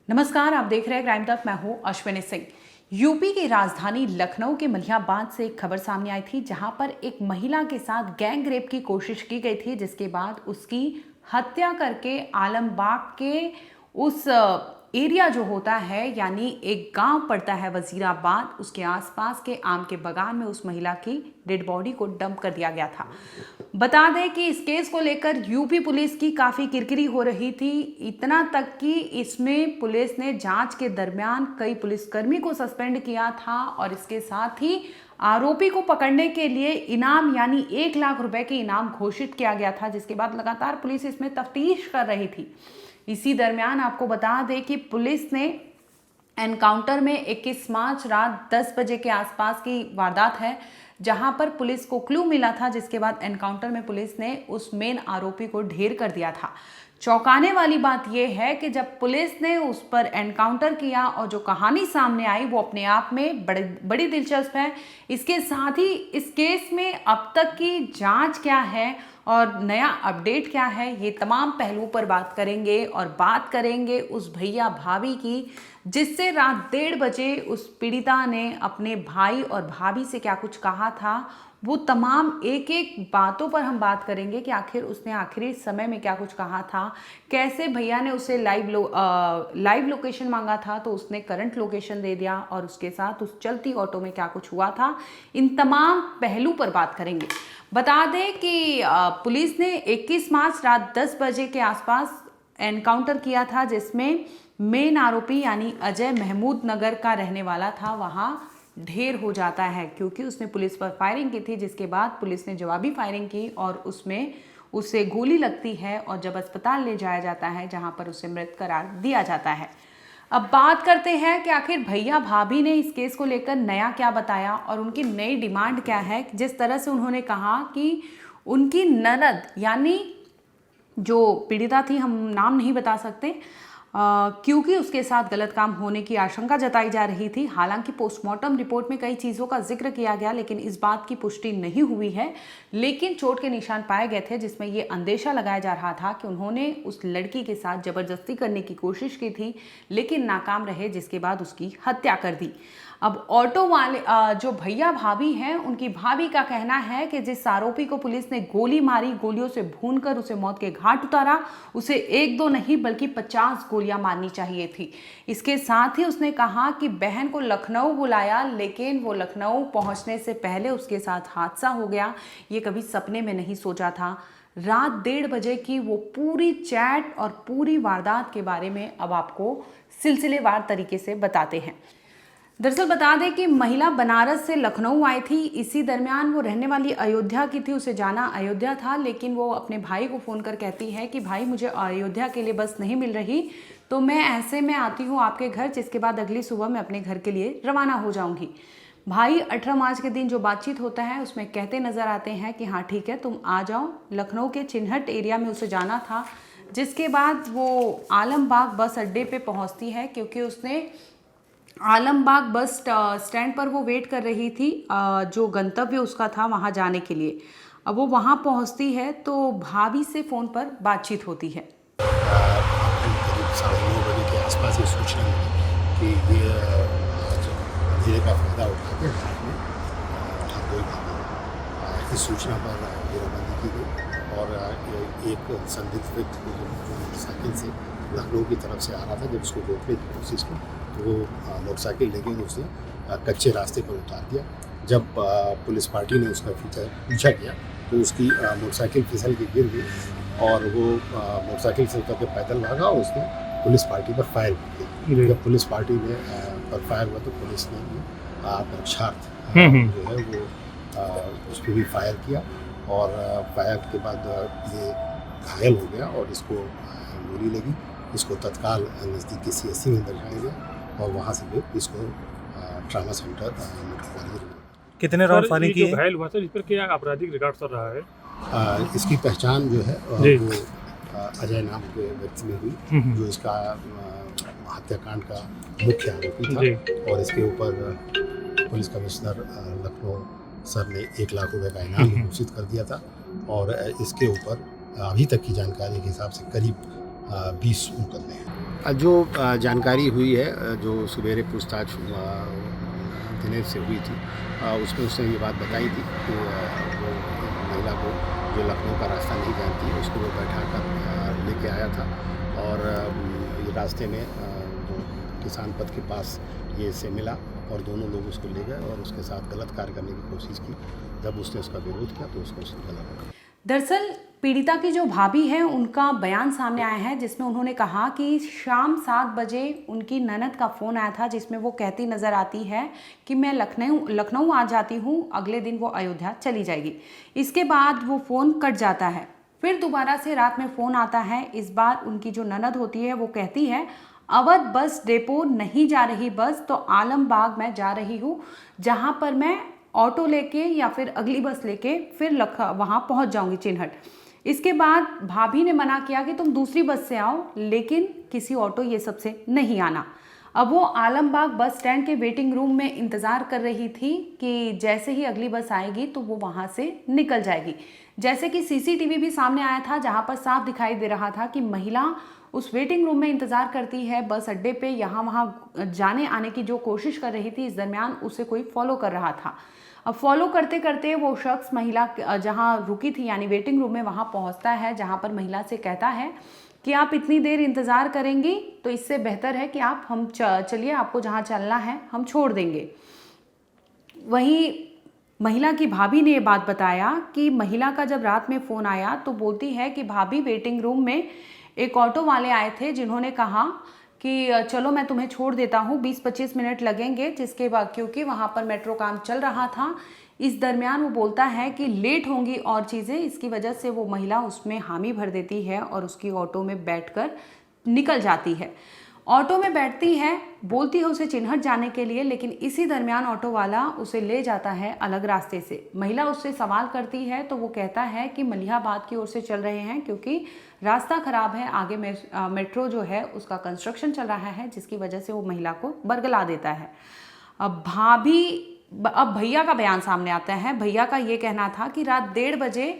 नमस्कार, आप देख रहे हैं क्राइम तक। मैं हूं अश्विनी सिंह। यूपी की राजधानी लखनऊ के मलिहाबाद से एक खबर सामने आई थी, जहां पर एक महिला के साथ गैंग रेप की कोशिश की गई थी, जिसके बाद उसकी हत्या करके आलमबाग के उस एरिया जो होता है, यानी एक गांव पड़ता है वजीराबाद, उसके आसपास के आम के बागान में उस महिला की डेड बॉडी को डंप कर दिया गया था। बता दें कि इस केस को लेकर यूपी पुलिस की काफ़ी किरकिरी हो रही थी, इतना तक कि इसमें पुलिस ने जांच के दरमियान कई पुलिसकर्मी को सस्पेंड किया था और इसके साथ ही आरोपी को पकड़ने के लिए इनाम यानी 1 लाख रुपए के इनाम घोषित किया गया था, जिसके बाद लगातार पुलिस इसमें तफ्तीश कर रही थी। इसी दरमियान आपको बता दें कि पुलिस ने एनकाउंटर में 21 मार्च रात 10 बजे के आसपास की वारदात है, जहां पर पुलिस को क्लू मिला था, जिसके बाद एनकाउंटर में पुलिस ने उस मेन आरोपी को ढेर कर दिया था। चौंकाने वाली बात यह है कि जब पुलिस ने उस पर एनकाउंटर किया और जो कहानी सामने आई वो अपने आप में बड़ी दिलचस्प है। इसके साथ ही इस केस में अब तक की जांच क्या है और नया अपडेट क्या है, ये तमाम पहलुओं पर बात करेंगे और बात करेंगे उस भैया भाभी की, जिससे रात 1:30 बजे उस पीड़िता ने अपने भाई और भाभी से क्या कुछ कहा था। वो तमाम एक एक बातों पर हम बात करेंगे कि आखिर उसने आखिरी समय में क्या कुछ कहा था, कैसे भैया ने उसे लाइव लोकेशन मांगा था तो उसने करंट लोकेशन दे दिया, और उसके साथ उस चलती ऑटो में क्या कुछ हुआ था। इन तमाम पहलू पर बात करेंगे। बता दें कि पुलिस ने 21 मार्च रात 10 बजे के आसपास एनकाउंटर किया था, जिसमें मेन आरोपी यानी अजय महमूद नगर का रहने वाला था, वहाँ ढेर हो जाता है क्योंकि उसने पुलिस पर फायरिंग की थी, जिसके बाद पुलिस ने जवाबी फायरिंग की और उसमें उसे गोली लगती है और जब अस्पताल ले जाया जाता है, जहां पर उसे मृत करार दिया जाता है। अब बात करते हैं कि आखिर भैया भाभी ने इस केस को लेकर नया क्या बताया और उनकी नई डिमांड क्या है। जिस तरह से उन्होंने कहा कि उनकी ननद यानी जो पीड़िता थी, हम नाम नहीं बता सकते क्योंकि उसके साथ गलत काम होने की आशंका जताई जा रही थी। हालांकि पोस्टमार्टम रिपोर्ट में कई चीज़ों का जिक्र किया गया, लेकिन इस बात की पुष्टि नहीं हुई है। लेकिन चोट के निशान पाए गए थे, जिसमें ये अंदेशा लगाया जा रहा था कि उन्होंने उस लड़की के साथ जबरदस्ती करने की कोशिश की थी, लेकिन नाकाम रहे, जिसके बाद उसकी हत्या कर दी। अब ऑटो वाले जो भैया भाभी हैं, उनकी भाभी का कहना है कि जिस आरोपी को पुलिस ने गोली मारी, गोलियों से भूनकर उसे मौत के घाट उतारा, उसे 1-2 नहीं बल्कि 50 गोलियां मारनी चाहिए थी। इसके साथ ही उसने कहा कि बहन को लखनऊ बुलाया, लेकिन वो लखनऊ पहुंचने से पहले उसके साथ हादसा हो गया। ये कभी सपने में नहीं सोचा था। रात 1:30 बजे की वो पूरी चैट और पूरी वारदात के बारे में अब आपको सिलसिलेवार तरीके से बताते हैं। दरअसल बता दें कि महिला बनारस से लखनऊ आई थी। इसी दरमियान वो रहने वाली अयोध्या की थी, उसे जाना अयोध्या था, लेकिन वो अपने भाई को फ़ोन कर कहती है कि भाई मुझे अयोध्या के लिए बस नहीं मिल रही, तो मैं ऐसे में आती हूँ आपके घर, जिसके बाद अगली सुबह मैं अपने घर के लिए रवाना हो जाऊँगी। भाई 18 मार्च के दिन जो बातचीत होता है उसमें कहते नज़र आते हैं कि हाँ ठीक है, तुम आ जाओ। लखनऊ के चिन्हट एरिया में उसे जाना था, जिसके बाद वो आलमबाग बस अड्डे पर पहुँचती है, क्योंकि उसने आलमबाग बस स्टैंड पर वो वेट कर रही थी, जो गंतव्य उसका था वहाँ जाने के लिए। अब वो वहाँ पहुँचती है तो भाभी से फ़ोन पर बातचीत होती है। करीब 9:30 बजे के आसपास ये सूचना मिली कि ये अंधेरे का फायदा उठा के ठाकुर भाभी, इस सूचना पर घेराबंदी की गई और एक संदिग्ध व्यक्ति मोटरसाइकिल से लखनऊ की तरफ से आ रहा था। जब उसको रोकने की कोशिश की तो वो मोटरसाइकिल लेके उसने कच्चे रास्ते पर उतार दिया। जब पुलिस पार्टी ने उसका पीछा किया तो उसकी मोटरसाइकिल फिसल के गिर गई और वो मोटरसाइकिल से उतर के पैदल भागा और उसने पुलिस पार्टी पर फायर किया। जब पुलिस पार्टी में पर फायर हुआ तो पुलिस ने परीक्षार्थ जो है वो उस पर भी फायर किया और फायर के बाद ये घायल हो गया और इसको गोली लगी। इसको तत्काल नज़दीक के CSC में दर्शाया गया और वहाँ से फिर इसको ट्रामा सेंटर कितने राउंड फायरिंग की है? घायल हुआ सर, इस पर क्या आपराधिक रिकॉर्ड चल रहा है? इसकी पहचान जो है वो अजय नाम के व्यक्ति में हुई, जो इसका हत्याकांड का मुख्य आरोपी था और इसके ऊपर पुलिस कमिश्नर लखनऊ सर ने 1 लाख रुपए का इनाम घोषित कर दिया था और इसके ऊपर अभी तक की जानकारी के हिसाब से करीब 20 मुकदमे हैं। जो जानकारी हुई है, जो सवेरे पूछताछ दिनेश से हुई थी, उसमें उसने ये बात बताई थी कि वो महिला को जो लखनऊ का रास्ता नहीं जानती है उसको वो बैठा कर लेके आया था और ये रास्ते में जो किसान पथ के पास ये से मिला और दोनों लोग उसको ले गए और उसके साथ गलत कार्य करने की कोशिश की। जब उसने उसका विरोध किया तो उसको उसने गलत। दरअसल पीड़िता की जो भाभी है उनका बयान सामने आया है जिसमें उन्होंने कहा कि शाम 7 बजे उनकी ननद का फ़ोन आया था जिसमें वो कहती नज़र आती है कि मैं लखनऊ आ जाती हूँ, अगले दिन वो अयोध्या चली जाएगी। इसके बाद वो फ़ोन कट जाता है, फिर दोबारा से रात में फ़ोन आता है। इस बार उनकी जो ननद होती है वो कहती है अवध बस डेपो नहीं जा रही बस, तो आलमबाग मैं जा रही हूँ, जहाँ पर मैं ऑटो लेके या फिर अगली बस लेके फिर वहाँ पहुँच जाऊँगी चिन्हट। इसके बाद भाभी ने मना किया कि तुम दूसरी बस से आओ, लेकिन किसी ऑटो ये सब से नहीं आना। अब वो आलमबाग बस स्टैंड के वेटिंग रूम में इंतज़ार कर रही थी कि जैसे ही अगली बस आएगी तो वो वहाँ से निकल जाएगी। जैसे कि सीसीटीवी भी सामने आया था जहाँ पर साफ दिखाई दे रहा था कि महिला उस वेटिंग रूम में इंतज़ार करती है, बस अड्डे पे यहाँ वहाँ जाने आने की जो कोशिश कर रही थी, इस दरमियान उसे कोई फॉलो कर रहा था। अब फॉलो करते करते वो शख्स महिला जहाँ रुकी थी यानी वेटिंग रूम में वहाँ पहुँचता है, जहाँ पर महिला से कहता है कि आप इतनी देर इंतज़ार करेंगी तो इससे बेहतर है कि आप हम चलिए, आपको जहाँ चलना है हम छोड़ देंगे। वहीं महिला की भाभी ने ये बात बताया कि महिला का जब रात में फ़ोन आया तो बोलती है कि भाभी वेटिंग रूम में एक ऑटो वाले आए थे जिन्होंने कहा कि चलो मैं तुम्हें छोड़ देता हूँ, 20-25 मिनट लगेंगे, जिसके बाद क्योंकि वहाँ पर मेट्रो काम चल रहा था। इस दरमियान वो बोलता है कि लेट होंगी और चीज़ें, इसकी वजह से वो महिला उसमें हामी भर देती है और उसकी ऑटो में बैठकर निकल जाती है। ऑटो में बैठती है, बोलती है उसे चिन्हट जाने के लिए, लेकिन इसी दरमियान ऑटो वाला उसे ले जाता है अलग रास्ते से। महिला उससे सवाल करती है तो वो कहता है कि मलिहाबाद की ओर से चल रहे हैं क्योंकि रास्ता ख़राब है, आगे मेट्रो जो है उसका कंस्ट्रक्शन चल रहा है, जिसकी वजह से वो महिला को बरगला देता है। अब भैया का बयान सामने आता है। भैया का ये कहना था कि रात 1:30 बजे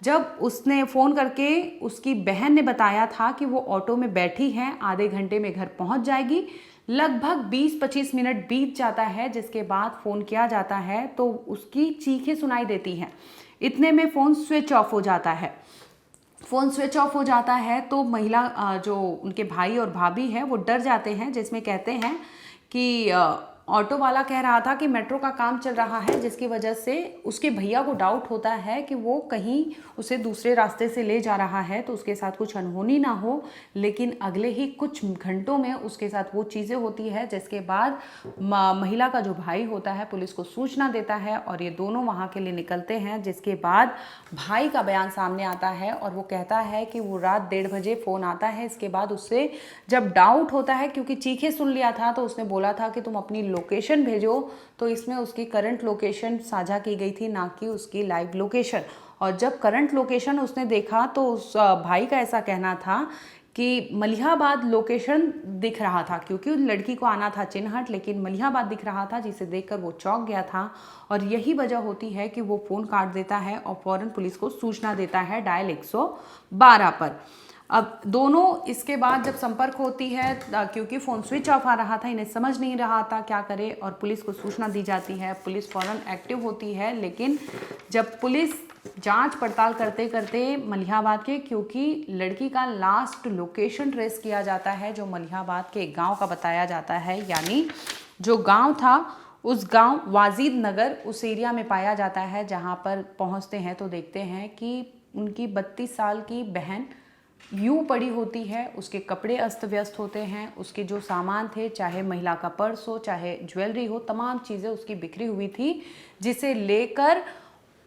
जब उसने फ़ोन करके उसकी बहन ने बताया था कि वो ऑटो में बैठी है, आधे घंटे में घर पहुंच जाएगी। लगभग 20-25 मिनट बीत जाता है, जिसके बाद फ़ोन किया जाता है तो उसकी चीखें सुनाई देती हैं। इतने में फ़ोन स्विच ऑफ हो जाता है। फ़ोन स्विच ऑफ हो जाता है तो महिला जो उनके भाई और भाभी है वो डर जाते हैं, जिसमें कहते हैं कि ऑटो वाला कह रहा था कि मेट्रो का काम चल रहा है, जिसकी वजह से उसके भैया को डाउट होता है कि वो कहीं उसे दूसरे रास्ते से ले जा रहा है तो उसके साथ कुछ अनहोनी ना हो। लेकिन अगले ही कुछ घंटों में उसके साथ वो चीज़ें होती है, जिसके बाद महिला का जो भाई होता है पुलिस को सूचना देता है और ये दोनों वहाँ के लिए निकलते हैं। जिसके बाद भाई का बयान सामने आता है और वो कहता है कि वो रात 1:30 बजे फ़ोन आता है। इसके बाद उससे जब डाउट होता है, क्योंकि चीखें सुन लिया था, तो उसने बोला था कि तुम अपनी लोकेशन भेजो, तो इसमें उसकी करंट लोकेशन साझा की गई थी, ना कि उसकी लाइव लोकेशन। और जब करंट लोकेशन उसने देखा तो उस भाई का ऐसा कहना था कि मलिहाबाद लोकेशन दिख रहा था, क्योंकि उस लड़की को आना था चिन्हट, लेकिन मलिहाबाद दिख रहा था, जिसे देखकर वो चौंक गया था। और यही वजह होती है कि वो फ़ोन काट देता है और फ़ौरन पुलिस को सूचना देता है डायल 112 पर। अब दोनों इसके बाद जब संपर्क होती है, क्योंकि फ़ोन स्विच ऑफ आ रहा था, इन्हें समझ नहीं रहा था क्या करे, और पुलिस को सूचना दी जाती है। पुलिस फ़ौरन एक्टिव होती है, लेकिन जब पुलिस जांच पड़ताल करते करते मलिहाबाद के, क्योंकि लड़की का लास्ट लोकेशन ट्रेस किया जाता है जो मलिहाबाद के एक गाँव का बताया जाता है, यानी जो गाँव था उस गाँव वाजिद नगर उस एरिया में पाया जाता है। जहाँ पर पहुँचते हैं तो देखते हैं कि उनकी 32 साल की बहन यूँ पड़ी होती है, उसके कपड़े अस्त व्यस्त होते हैं, उसके जो सामान थे, चाहे महिला का पर्स हो, चाहे ज्वेलरी हो, तमाम चीज़ें उसकी बिखरी हुई थी, जिसे लेकर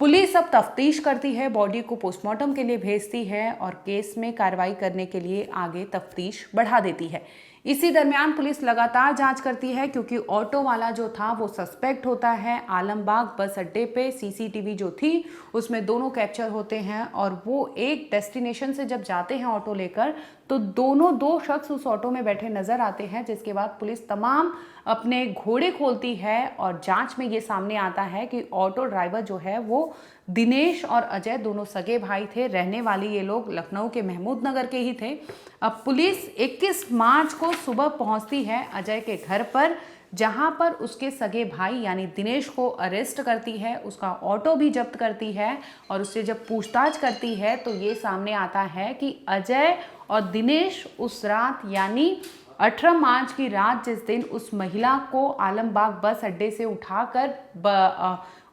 पुलिस अब तफ्तीश करती है, बॉडी को पोस्टमार्टम के लिए भेजती है और केस में कार्रवाई करने के लिए आगे तफ्तीश बढ़ा देती है। इसी दरमियान पुलिस लगातार जांच करती है, क्योंकि ऑटो वाला जो था वो सस्पेक्ट होता है। आलमबाग बस अड्डे पे सीसीटीवी जो थी उसमें दोनों कैप्चर होते हैं और वो एक डेस्टिनेशन से जब जाते हैं ऑटो लेकर तो दो शख्स उस ऑटो में बैठे नजर आते हैं, जिसके बाद पुलिस तमाम अपने घोड़े खोलती है और जांच में ये सामने आता है कि ऑटो ड्राइवर जो है वो दिनेश और अजय दोनों सगे भाई थे। रहने वाले ये लोग लखनऊ के महमूद नगर के ही थे। अब पुलिस 21 मार्च को सुबह पहुंचती है अजय के घर पर, जहां पर उसके सगे भाई यानी दिनेश को अरेस्ट करती है, उसका ऑटो भी जब्त करती है और उससे जब पूछताछ करती है तो ये सामने आता है कि अजय और दिनेश उस रात यानी 18 मार्च की रात, जिस दिन उस महिला को आलमबाग बस अड्डे से उठाकर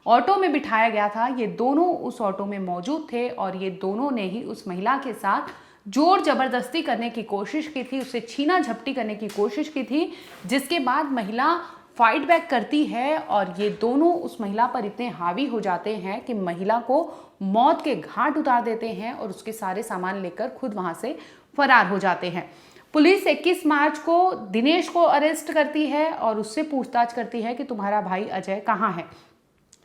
ऑटो में बिठाया गया था, ये दोनों उस ऑटो में मौजूद थे और ये दोनों ने ही उस महिला के साथ जोर जबरदस्ती करने की कोशिश की थी, उससे छीना झपटी करने की कोशिश की थी, जिसके बाद महिला फाइट बैक करती है और ये दोनों उस महिला पर इतने हावी हो जाते हैं कि महिला को मौत के घाट उतार देते हैं और उसके सारे सामान लेकर खुद वहां से फरार हो जाते हैं। पुलिस 21 मार्च को दिनेश को अरेस्ट करती है और उससे पूछताछ करती है कि तुम्हारा भाई अजय कहाँ है।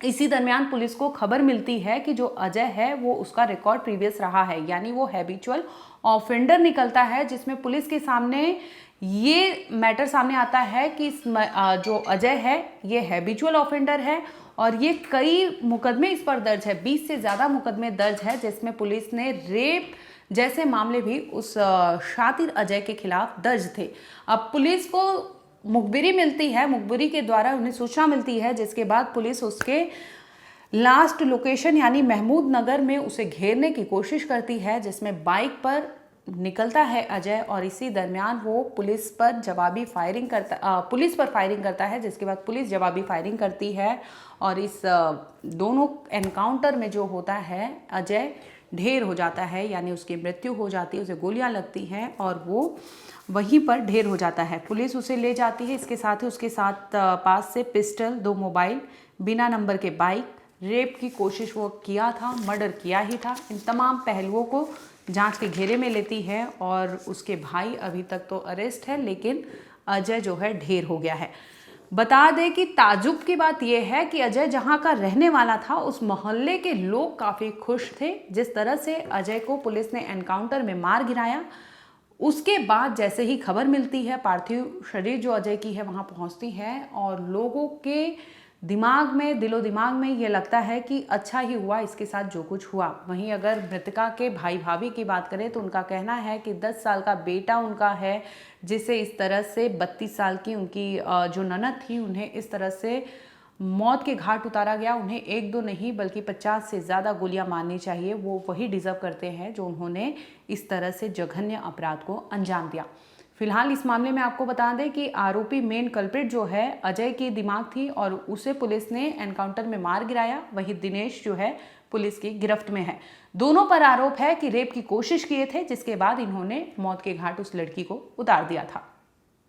इसी दरमियान पुलिस को खबर मिलती है कि जो अजय है वो उसका रिकॉर्ड प्रीवियस रहा है, यानी वो हैबिचुअल ऑफेंडर निकलता है, जिसमें पुलिस के सामने ये मैटर सामने आता है कि जो अजय है ये हैबिचुअल ऑफेंडर है और ये कई मुकदमे इस पर दर्ज है, 20 से ज़्यादा मुकदमे दर्ज है, जिसमें पुलिस ने रेप जैसे मामले भी उस शातिर अजय के खिलाफ दर्ज थे। अब पुलिस को मुखबिरी मिलती है, मुखबिरी के द्वारा उन्हें सूचना मिलती है, जिसके बाद पुलिस उसके लास्ट लोकेशन यानी महमूद नगर में उसे घेरने की कोशिश करती है, जिसमें बाइक पर निकलता है अजय और इसी दरमियान वो पुलिस पर फायरिंग करता है, जिसके बाद पुलिस जवाबी फायरिंग करती है और इस दोनों एनकाउंटर में जो होता है अजय ढेर हो जाता है, यानी उसकी मृत्यु हो जाती है, उसे गोलियां लगती हैं और वो वहीं पर ढेर हो जाता है। पुलिस उसे ले जाती है, इसके साथ ही उसके साथ पास से पिस्टल, 2 मोबाइल, बिना नंबर के बाइक, रेप की कोशिश वो किया था, मर्डर किया ही था, इन तमाम पहलुओं को जांच के घेरे में लेती है और उसके भाई अभी तक तो अरेस्ट है, लेकिन अजय जो है ढेर हो गया है। बता दें कि ताजुब की बात यह है कि अजय जहां का रहने वाला था उस मोहल्ले के लोग काफ़ी खुश थे। जिस तरह से अजय को पुलिस ने एनकाउंटर में मार गिराया, उसके बाद जैसे ही खबर मिलती है पार्थिव शरीर जो अजय की है वहां पहुंचती है और लोगों के दिमाग में, दिलो दिमाग में ये लगता है कि अच्छा ही हुआ इसके साथ जो कुछ हुआ। वहीं अगर मृतका के भाई भाभी की बात करें तो उनका कहना है कि 10 साल का बेटा उनका है, जिसे इस तरह से 32 साल की उनकी जो ननद थी उन्हें इस तरह से मौत के घाट उतारा गया। उन्हें 1-2 नहीं बल्कि 50 से ज़्यादा गोलियां मारनी चाहिए, वो वही डिज़र्व करते हैं जो उन्होंने इस तरह से जघन्य अपराध को अंजाम दिया। फिलहाल इस मामले में आपको बता दें कि आरोपी मेन कल्प्रिट जो है अजय की दिमाग थी और उसे पुलिस ने एनकाउंटर में मार गिराया। वहीं दिनेश जो है पुलिस की गिरफ्त में है। दोनों पर आरोप है कि रेप की कोशिश किए थे, जिसके बाद इन्होंने मौत के घाट उस लड़की को उतार दिया था।